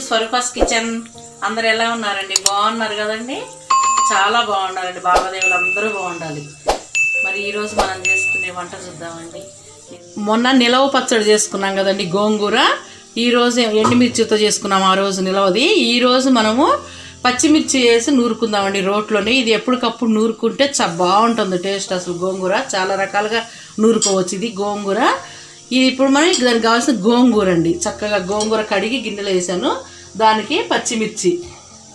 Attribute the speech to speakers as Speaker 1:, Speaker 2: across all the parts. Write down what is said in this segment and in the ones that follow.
Speaker 1: Swarupa's kitchen. అందరు ఎలా ఉన్నారండి? బాగున్నారు కదండి? చాలా బాగున్నారండి. బాబాదేవులు అందరూ బాగుండాలి. మరి ఈరోజు మనం చేసుకునే వంట చూద్దామండి. మొన్న నిలవ పచ్చడి చేసుకున్నాం కదండి, గోంగూర. ఈరోజు ఎండుమిర్చితో చేసుకున్నాం, ఆ రోజు నిలవది. ఈరోజు మనము పచ్చిమిర్చి వేసి నూరుకుందామండి రోట్లోని. ఇది ఎప్పటికప్పుడు నూరుకుంటే బాగుంటుంది టేస్ట్. అసలు గోంగూర చాలా రకాలుగా నూరుకోవచ్చు. ఇది గోంగూర. ఇది ఇప్పుడు మనం దానికి కావాల్సిన గోంగూర అండి. చక్కగా గోంగూర కడిగి గిన్నెలో వేసాను. దానికి పచ్చిమిర్చి,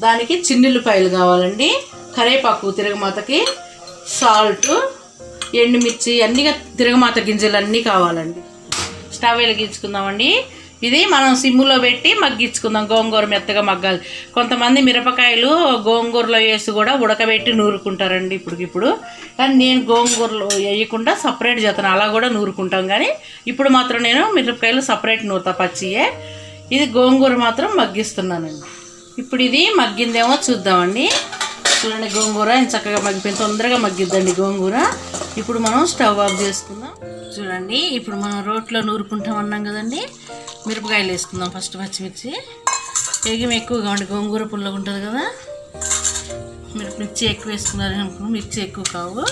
Speaker 1: దానికి చిన్నుల్లిపాయలు కావాలండి, కరేపాకు తిరగమాతకి, సాల్ట్, ఎండుమిర్చి, అన్నీ తిరగమాత గింజలు అన్నీ కావాలండి. స్టవ్ వెలిగించుకుందామండి. ఇది మనం సిమ్ములో పెట్టి మగ్గించుకుందాం. గోంగూర మెత్తగా మగ్గాలి. కొంతమంది మిరపకాయలు గోంగూరలో వేసి కూడా ఉడకబెట్టి నూరుకుంటారండి ఇప్పుడు. కానీ నేను గోంగూరలో వేయకుండా సపరేట్ చేస్తాను, అలా కూడా నూరుకుంటాం. కానీ ఇప్పుడు మాత్రం నేను మిరపకాయలు సపరేట్ నూరుతా, పచ్చియే. ఇది గోంగూర మాత్రం మగ్గిస్తున్నానండి. ఇప్పుడు ఇది మగ్గిందేమో చూద్దామండి. చూడండి, గోంగూర చక్కగా మగ్గిపోయింది, తొందరగా మగ్గిద్దండి గోంగూర. ఇప్పుడు మనం స్టవ్ ఆఫ్ చేసుకుందాం. చూడండి, ఇప్పుడు మనం రోట్లో నూరుకుంటాం అన్నాం కదండి. మిరపకాయలు వేసుకుందాం ఫస్ట్. పచ్చిమిర్చి వేగం ఎక్కువగా ఉండి, గోంగూర పుల్లగా ఉంటుంది కదా. మిర్చి ఎక్కువ వేసుకున్నారు అనుకో, మిర్చి ఎక్కువ కావు.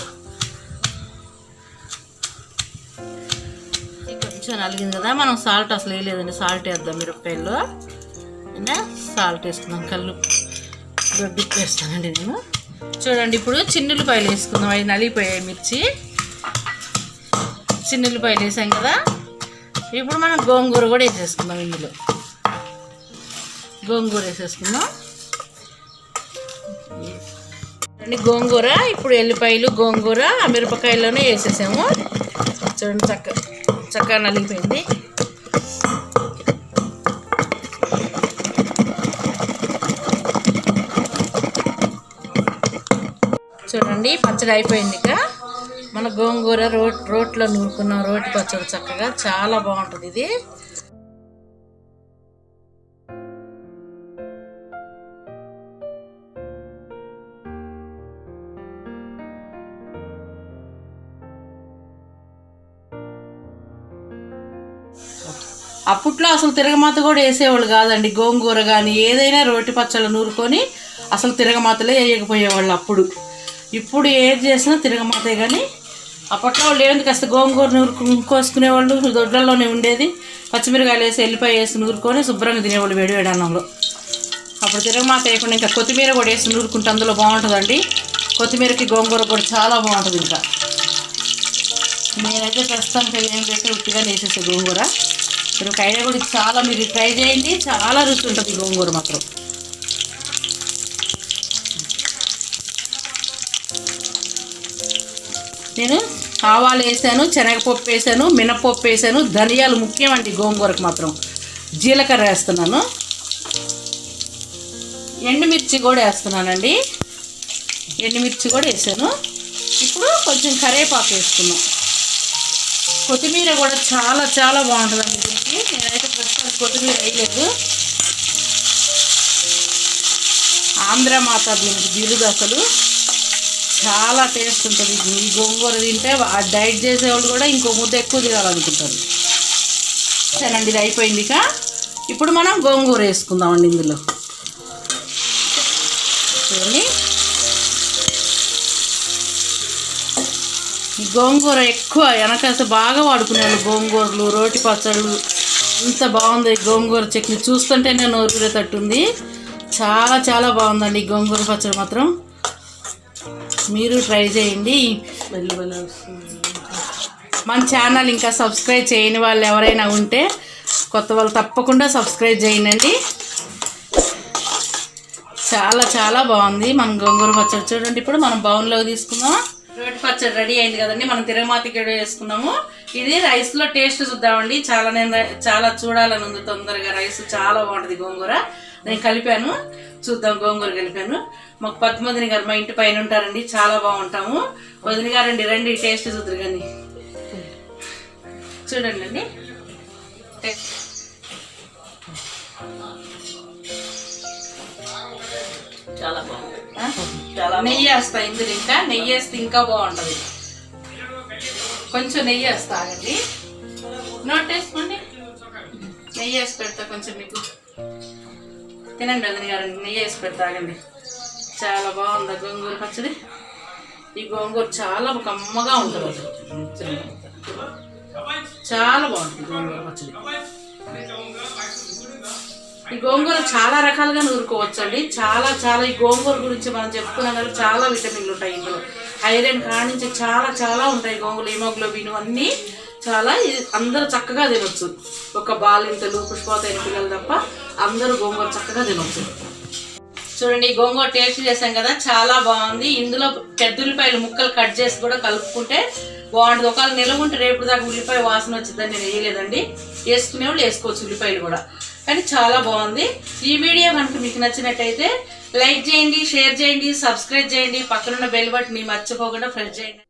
Speaker 1: కొంచెం నలిగింది కదా, మనం సాల్ట్ అసలు వేయలేదండి. సాల్ట్ వేద్దాం మిరపకాయల్లో. సాల్ట్ వేసుకుందాం. కళ్ళు దొడ్డికి వేస్తానండి నేను. చూడండి, ఇప్పుడు చిన్నుల్లిపాయలు వేసుకుందాం. అవి నలిగిపోయాయి మిర్చి. చిన్నుల్లిపాయలు వేసాం కదా. ఇప్పుడు మనం గోంగూర కూడా వేసేసుకుందాం. ఇందులో గోంగూర వేసేసుకుందాం అండి. గోంగూర ఇప్పుడు ఎల్లిపాయలు, గోంగూర ఆ మిరపకాయల్లోనే వేసేసాము. చూడండి, చక్కగా నలిగిపోయింది. చూడండి, పచ్చడి అయిపోయింది. ఇక మన గోంగూర రోట్లో నూరుకున్నాం. రోటి పచ్చడి చక్కగా చాలా బాగుంటుంది ఇది. అప్పట్లో అసలు తిరగమాత కూడా వేసేవాళ్ళు కాదండి. గోంగూర కానీ ఏదైనా రోటి పచ్చళ్ళు నూరుకొని అసలు తిరగమాతలే వేయకపోయేవాళ్ళు అప్పుడు. ఇప్పుడు ఏది చేసినా తిరగమాతే. కానీ అప్పట్లో వాళ్ళు ఏంది, కాస్త గోంగూర కోసుకునేవాళ్ళు, దొడ్లలోనే ఉండేది. పచ్చిమిరకాయలు వేసి, ఎల్లిపాయ వేసి నూరుకొని శుభ్రంగా తినేవాళ్ళు వేడి అన్నంలో. అప్పుడు తిరగమాత వేయకుండా ఇంకా కొత్తిమీర కూడా వేసి నూరుకుంటే అందులో బాగుంటుందండి. కొత్తిమీరకి గోంగూర కూడా చాలా బాగుంటుంది. ఇంకా నేనైతే ప్రస్తుతానికి ఏం పెట్టి ఉట్టిగా వేసేసే గోంగూర. మీరు కైనా కూడా చాలా, మీరు ట్రై చేయండి, చాలా రుచి ఉంటుంది గోంగూర మాత్రం. నేను ఆవాలు వేసాను, శనగపప్పు వేసాను, మినపప్పు వేసాను, ధనియాలు ముఖ్యమండి గోంగూరకు మాత్రం. జీలకర్ర వేస్తున్నాను, ఎండుమిర్చి కూడా వేస్తున్నానండి. ఎండుమిర్చి కూడా వేసాను. ఇప్పుడు కొంచెం కరివేపాకు వేసుకున్నాం. కొత్తిమీర కూడా చాలా చాలా బాగుంటుందండి దీనికి. నేనైతే ప్రస్తుతం కొత్తిమీర వేయలేదు. ఆంధ్ర మాత దీనికి బిరుదు. అసలు చాలా టేస్ట్ ఉంటుంది ఈ గోంగూర తింటే. డైట్ చేసేవాళ్ళు కూడా ఇంకో ముద్ద ఎక్కువ తినాలనుకుంటారు. సరేనండి, ఇది అయిపోయింది. ఇక ఇప్పుడు మనం గోంగూర వేసుకుందామండి ఇందులో. చూడండి, ఈ గోంగూర ఎక్కువ వెనకాల బాగా వాడుకునేవాళ్ళు. గోంగూరలు, రోటి పచ్చళ్ళు, ఇంత బాగుంది గోంగూర చట్నీ. చూస్తుంటేనే నోరూరేటట్టుంది. చాలా చాలా బాగుందండి ఈ గోంగూర పచ్చడి మాత్రం. మీరు ట్రై చేయండి. మన ఛానల్ ఇంకా సబ్స్క్రైబ్ చేయని వాళ్ళు ఎవరైనా ఉంటే, కొత్త వాళ్ళు తప్పకుండా సబ్స్క్రైబ్ చేయండి. చాలా చాలా బాగుంది మన గోంగూర పచ్చడి. చూడండి, ఇప్పుడు మనం బౌన్లోకి తీసుకుందాం. రోటి పచ్చడి రెడీ అయింది కదండి. మనం తిరగమాతకి వేసుకున్నాము. ఇది రైస్లో టేస్ట్ చూద్దామండి. చాలా చూడాలని ఉంది తొందరగా. రైస్ చాలా బాగుంటుంది గోంగూర. నేను కలిపాను, చూద్దాం. గోంగూర కలిపాను. మాకు పద్మవదిని గారు మా ఇంటి పైన ఉంటారండి, చాలా బాగుంటాము. వదిన గారండి, రండి టేస్ట్ చూద్దరు కానీ. చూడండి అండి, చాలా బాగుంది. నెయ్యి వేస్తా ఇందులో. ఇంకా నెయ్యి వేస్తే ఇంకా బాగుంటుంది. కొంచెం నెయ్యి వేస్తా అండి. నోట్ వేసుకోండి. నెయ్యి వేసి పెడతా కొంచెం మీకు. తినండి వదిన గారు, నెయ్యి వేసి పెడతాగండి. చాలా బాగుంది గోంగూర పచ్చడి. ఈ గోంగూర చాలా కమ్మగా ఉంటుంది అసలు, చాలా బాగుంటుంది గోంగూర పచ్చడి. ఈ గోంగూర చాలా రకాలుగా నూరుకోవచ్చు అండి. చాలా చాలా ఈ గోంగూర గురించి మనం చెప్పుకున్నాం కదా, చాలా విటమిన్లు ఉంటాయి ఇందులో. ఐరన్ కానించి చాలా చాలా ఉంటాయి గోంగూర, హిమోగ్లోబిన్ అన్నీ చాలా. అందరూ చక్కగా తినొచ్చు. ఒక బాలింతలు పుష్పవతి అయిన పిల్లలు తప్ప అందరూ గోంగూర చక్కగా తినొచ్చు. చూడండి ఈ గోంగూర టేస్ట్ చేసాం కదా, చాలా బాగుంది. ఇందులో పెద్ద ఉల్లిపాయలు ముక్కలు కట్ చేసి కూడా కలుపుకుంటే బాగుంటుంది. ఒకవేళ నిలవ ఉంటే రేపు దాకా ఉల్లిపాయ వాసన వచ్చిందని నేను వేయలేదండి. వేసుకునే వాళ్ళు వేసుకోవచ్చు ఉల్లిపాయలు కూడా, కానీ చాలా బాగుంది. ఈ వీడియో కనుక మీకు నచ్చినట్టయితే లైక్ చేయండి, షేర్ చేయండి, సబ్స్క్రైబ్ చేయండి, పక్కనున్న బెల్ బటన్ మర్చిపోకుండా ప్రెస్ చేయండి.